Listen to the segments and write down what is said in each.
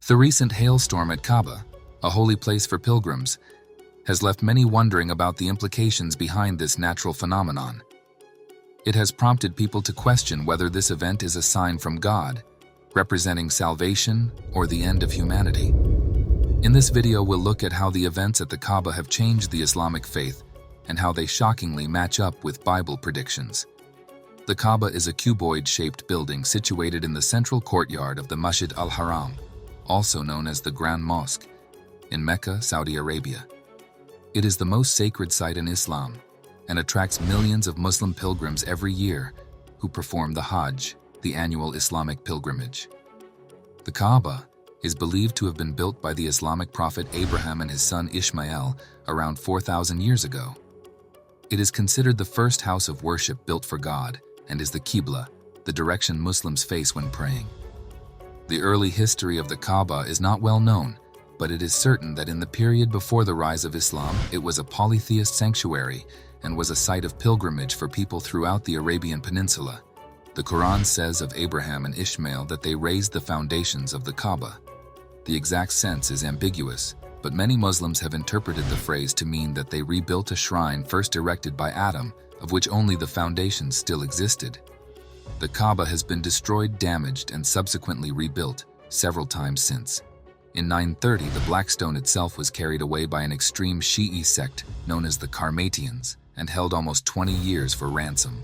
The recent hailstorm at Kaaba, a holy place for pilgrims, has left many wondering about the implications behind this natural phenomenon. It has prompted people to question whether this event is a sign from God, representing salvation or the end of humanity. In this video, we'll look at how the events at the Kaaba have changed the Islamic faith and how they shockingly match up with Bible predictions. The Kaaba is a cuboid-shaped building situated in the central courtyard of the Masjid al-Haram, also known as the Grand Mosque, in Mecca, Saudi Arabia. It is the most sacred site in Islam and attracts millions of Muslim pilgrims every year who perform the Hajj, the annual Islamic pilgrimage. The Kaaba is believed to have been built by the Islamic prophet Abraham and his son Ishmael around 4,000 years ago. It is considered the first house of worship built for God and is the Qibla, the direction Muslims face when praying. The early history of the Kaaba is not well known, but it is certain that in the period before the rise of Islam, it was a polytheist sanctuary and was a site of pilgrimage for people throughout the Arabian Peninsula. The Quran says of Abraham and Ishmael that they raised the foundations of the Kaaba. The exact sense is ambiguous, but many Muslims have interpreted the phrase to mean that they rebuilt a shrine first erected by Adam, of which only the foundations still existed. The Kaaba has been destroyed, damaged, and subsequently rebuilt several times since. In 930, the Black Stone itself was carried away by an extreme Shi'i sect known as the Karmatians and held almost 20 years for ransom.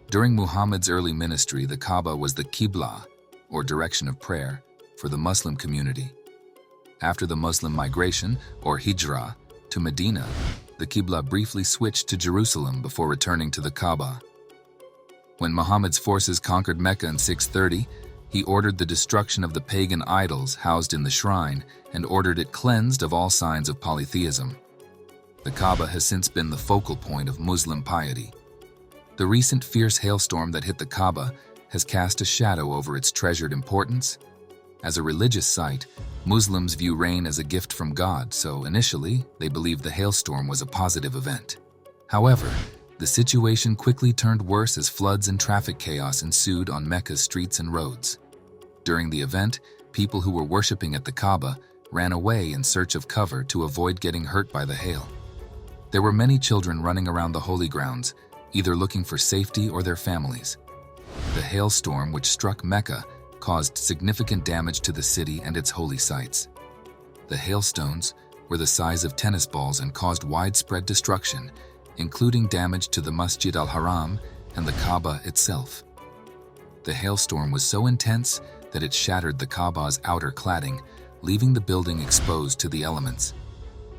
During Muhammad's early ministry, the Kaaba was the Qibla, or direction of prayer, for the Muslim community. After the Muslim migration, or Hijrah, to Medina, the Qibla briefly switched to Jerusalem before returning to the Kaaba. When Muhammad's forces conquered Mecca in 630, he ordered the destruction of the pagan idols housed in the shrine and ordered it cleansed of all signs of polytheism. The Kaaba has since been the focal point of Muslim piety. The recent fierce hailstorm that hit the Kaaba has cast a shadow over its treasured importance. As a religious site, Muslims view rain as a gift from God, so initially they believed the hailstorm was a positive event. However, the situation quickly turned worse as floods and traffic chaos ensued on Mecca's streets and roads. During the event, people who were worshipping at the Kaaba ran away in search of cover to avoid getting hurt by the hail. There were many children running around the holy grounds, either looking for safety or their families. The hailstorm which struck Mecca caused significant damage to the city and its holy sites. The hailstones were the size of tennis balls and caused widespread destruction, including damage to the Masjid al-Haram and the Kaaba itself. The hailstorm was so intense that it shattered the Kaaba's outer cladding, leaving the building exposed to the elements.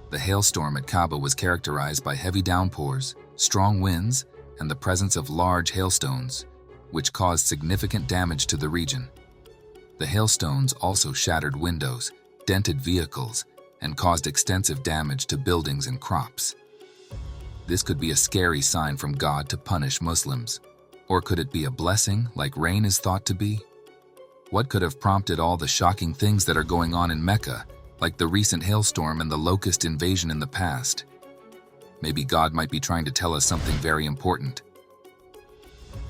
The hailstorm at Kaaba was characterized by heavy downpours, strong winds, and the presence of large hailstones, which caused significant damage to the region. The hailstones also shattered windows, dented vehicles, and caused extensive damage to buildings and crops. This could be a scary sign from God to punish Muslims. Or could it be a blessing, like rain is thought to be? What could have prompted all the shocking things that are going on in Mecca, like the recent hailstorm and the locust invasion in the past? Maybe God might be trying to tell us something very important.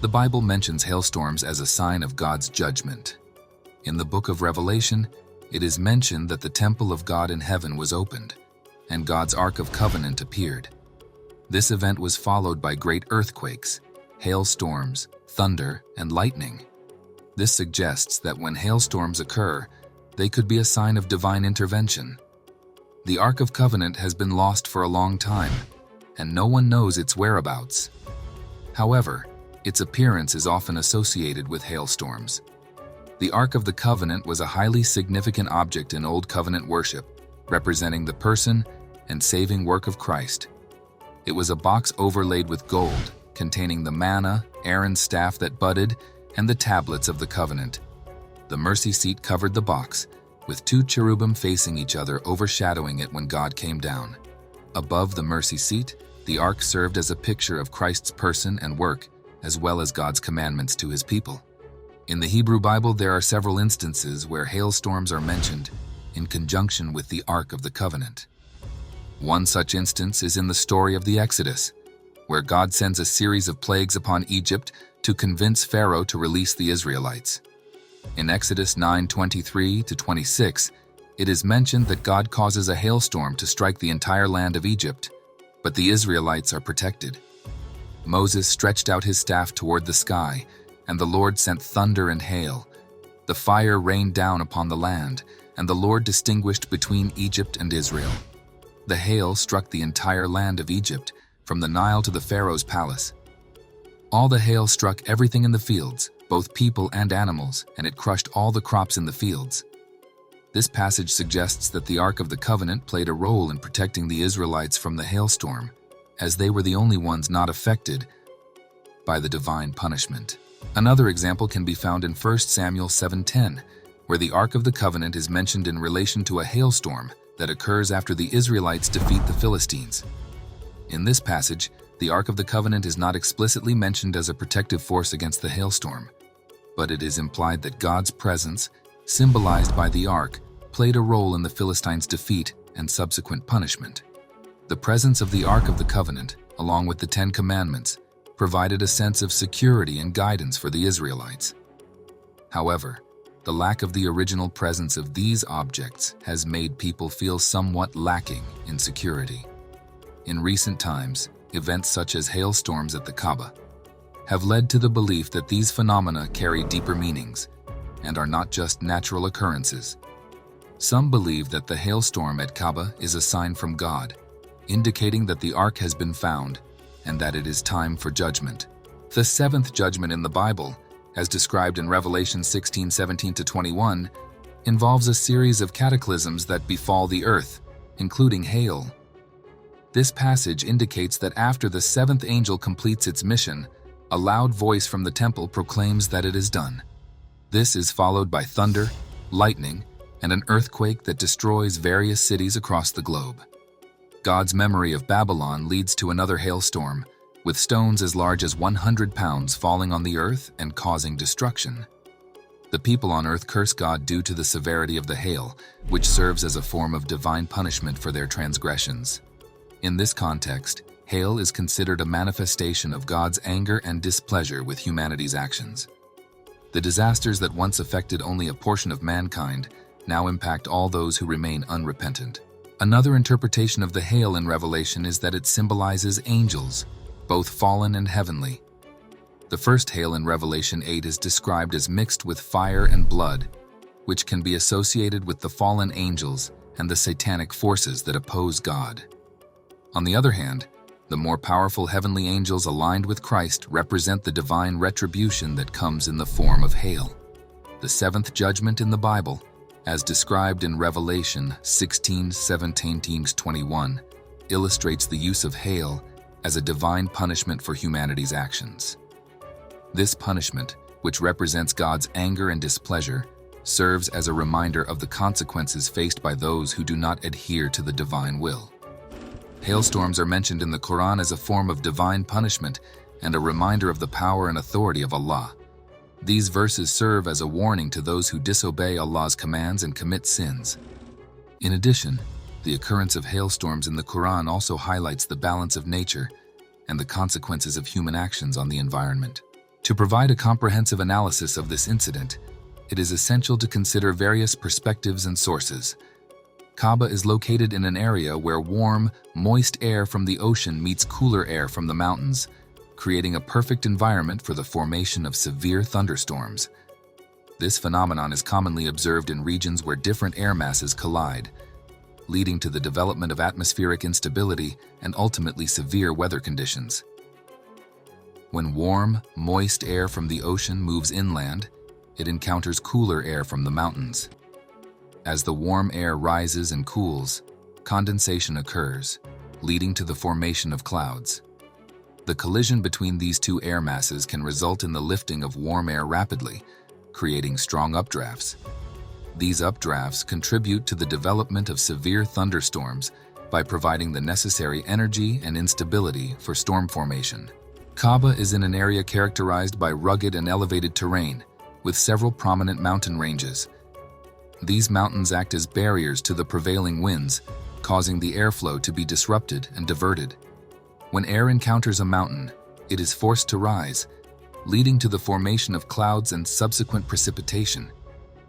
The Bible mentions hailstorms as a sign of God's judgment. In the book of Revelation, it is mentioned that the temple of God in heaven was opened, and God's Ark of Covenant appeared. This event was followed by great earthquakes, hailstorms, thunder, and lightning. This suggests that when hailstorms occur, they could be a sign of divine intervention. The Ark of Covenant has been lost for a long time, and no one knows its whereabouts. However, its appearance is often associated with hailstorms. The Ark of the Covenant was a highly significant object in Old Covenant worship, representing the person and saving work of Christ. It was a box overlaid with gold, containing the manna, Aaron's staff that budded, and the tablets of the covenant. The mercy seat covered the box, with two cherubim facing each other overshadowing it when God came down. Above the mercy seat, the ark served as a picture of Christ's person and work, as well as God's commandments to his people. In the Hebrew Bible, there are several instances where hailstorms are mentioned in conjunction with the Ark of the Covenant. One such instance is in the story of the Exodus, where God sends a series of plagues upon Egypt to convince Pharaoh to release the Israelites. In Exodus 9:23-26, it is mentioned that God causes a hailstorm to strike the entire land of Egypt, but the Israelites are protected. Moses stretched out his staff toward the sky, and the Lord sent thunder and hail. The fire rained down upon the land, and the Lord distinguished between Egypt and Israel. The hail struck the entire land of Egypt, from the Nile to the Pharaoh's palace. All the hail struck everything in the fields, both people and animals, and it crushed all the crops in the fields. This passage suggests that the Ark of the Covenant played a role in protecting the Israelites from the hailstorm, as they were the only ones not affected by the divine punishment. Another example can be found in 1 Samuel 7:10, where the Ark of the Covenant is mentioned in relation to a hailstorm that occurs after the Israelites defeat the Philistines. In this passage, the Ark of the Covenant is not explicitly mentioned as a protective force against the hailstorm, but it is implied that God's presence, symbolized by the Ark, played a role in the Philistines' defeat and subsequent punishment. The presence of the Ark of the Covenant, along with the Ten Commandments, provided a sense of security and guidance for the Israelites. However, the lack of the original presence of these objects has made people feel somewhat lacking in security. In recent times, events such as hailstorms at the Kaaba have led to the belief that these phenomena carry deeper meanings and are not just natural occurrences. Some believe that the hailstorm at Kaaba is a sign from God, indicating that the Ark has been found and that it is time for judgment. The seventh judgment in the Bible, as described in Revelation 16:17-21, involves a series of cataclysms that befall the earth, including hail. This passage indicates that after the seventh angel completes its mission, a loud voice from the temple proclaims that it is done. This is followed by thunder, lightning, and an earthquake that destroys various cities across the globe. God's memory of Babylon leads to another hailstorm, with stones as large as 100 pounds falling on the earth and causing destruction. The people on earth curse God due to the severity of the hail, which serves as a form of divine punishment for their transgressions. In this context, hail is considered a manifestation of God's anger and displeasure with humanity's actions. The disasters that once affected only a portion of mankind now impact all those who remain unrepentant. Another interpretation of the hail in Revelation is that it symbolizes angels, both fallen and heavenly. The first hail in Revelation 8 is described as mixed with fire and blood, which can be associated with the fallen angels and the satanic forces that oppose God. On the other hand, the more powerful heavenly angels aligned with Christ represent the divine retribution that comes in the form of hail. The seventh judgment in the Bible, as described in Revelation 16:17-21, illustrates the use of hail as a divine punishment for humanity's actions. This punishment, which represents God's anger and displeasure, serves as a reminder of the consequences faced by those who do not adhere to the divine will. Hailstorms are mentioned in the Quran as a form of divine punishment and a reminder of the power and authority of Allah. These verses serve as a warning to those who disobey Allah's commands and commit sins. In addition, the occurrence of hailstorms in the Quran also highlights the balance of nature and the consequences of human actions on the environment. To provide a comprehensive analysis of this incident, it is essential to consider various perspectives and sources. Kaaba is located in an area where warm, moist air from the ocean meets cooler air from the mountains, creating a perfect environment for the formation of severe thunderstorms. This phenomenon is commonly observed in regions where different air masses collide, leading to the development of atmospheric instability and ultimately severe weather conditions. When warm, moist air from the ocean moves inland, it encounters cooler air from the mountains. As the warm air rises and cools, condensation occurs, leading to the formation of clouds. The collision between these two air masses can result in the lifting of warm air rapidly, creating strong updrafts. These updrafts contribute to the development of severe thunderstorms by providing the necessary energy and instability for storm formation. Kaaba is in an area characterized by rugged and elevated terrain, with several prominent mountain ranges. These mountains act as barriers to the prevailing winds, causing the airflow to be disrupted and diverted. When air encounters a mountain, it is forced to rise, leading to the formation of clouds and subsequent precipitation.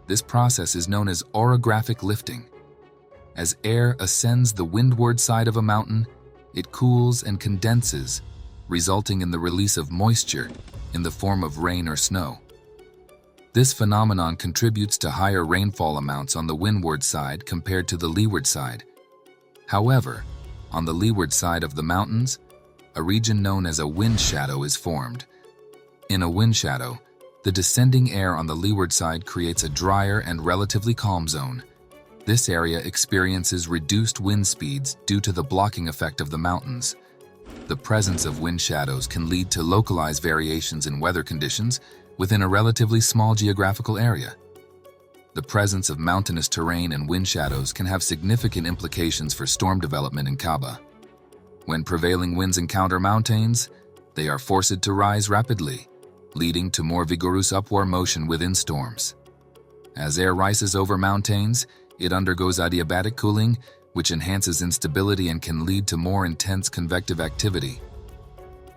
This process is known as orographic lifting. As air ascends the windward side of a mountain, it cools and condenses, resulting in the release of moisture in the form of rain or snow. This phenomenon contributes to higher rainfall amounts on the windward side compared to the leeward side. However, on the leeward side of the mountains, a region known as a wind shadow is formed. In a wind shadow, the descending air on the leeward side creates a drier and relatively calm zone. This area experiences reduced wind speeds due to the blocking effect of the mountains. The presence of wind shadows can lead to localized variations in weather conditions within a relatively small geographical area. The presence of mountainous terrain and wind shadows can have significant implications for storm development in Kaaba. When prevailing winds encounter mountains, they are forced to rise rapidly, leading to more vigorous upward motion within storms. As air rises over mountains, it undergoes adiabatic cooling, which enhances instability and can lead to more intense convective activity.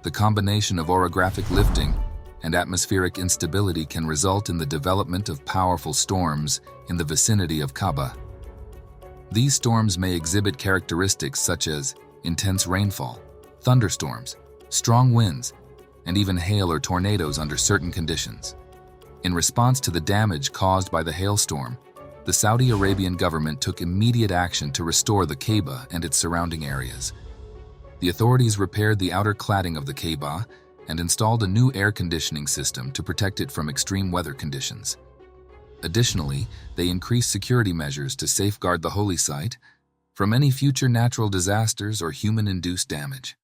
The combination of orographic lifting and atmospheric instability can result in the development of powerful storms in the vicinity of Kabba. These storms may exhibit characteristics such as intense rainfall, thunderstorms, strong winds, and even hail or tornadoes under certain conditions. In response to the damage caused by the hailstorm, the Saudi Arabian government took immediate action to restore the Kaaba and its surrounding areas. The authorities repaired the outer cladding of the Kaaba and installed a new air conditioning system to protect it from extreme weather conditions. Additionally, they increased security measures to safeguard the holy site from any future natural disasters or human-induced damage.